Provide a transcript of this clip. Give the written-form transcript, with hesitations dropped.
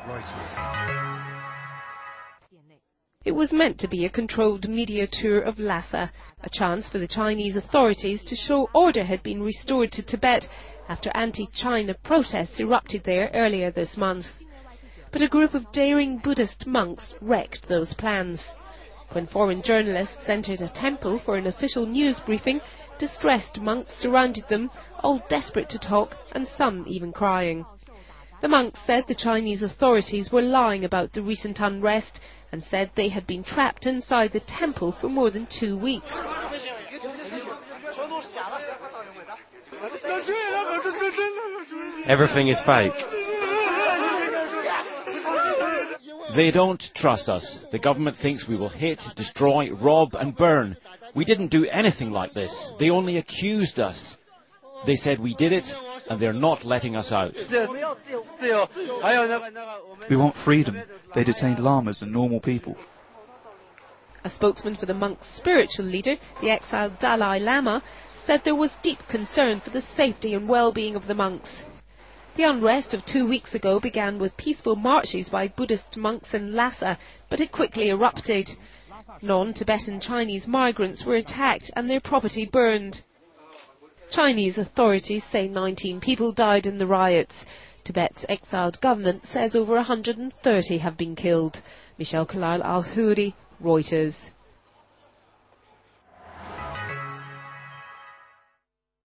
Reuters. It was meant to be a controlled media tour of Lhasa, a chance for the Chinese authorities to show order had been restored to Tibet after anti-China protests erupted there earlier this month. But a group of daring Buddhist monks wrecked those plans. When foreign journalists entered a temple for an official news briefing, distressed monks surrounded them, all desperate to talk and some even crying. The monks said the Chinese authorities were lying about the recent unrest and said they had been trapped inside the temple for more than 2 weeks. Everything is fake. They don't trust us. The government thinks we will hit, destroy, rob and burn. We didn't do anything like this. They only accused us. They said we did it, and they're not letting us out. We want freedom. They detained lamas and normal people. A spokesman for the monks' spiritual leader, the exiled Dalai Lama, said there was deep concern for the safety and well-being of the monks. The unrest of 2 weeks ago began with peaceful marches by Buddhist monks in Lhasa, but it quickly erupted. Non-Tibetan Chinese migrants were attacked and their property burned. Chinese authorities say 19 people died in the riots. Tibet's exiled government says over 130 have been killed. Michelle Kalal Al-Houri, Reuters.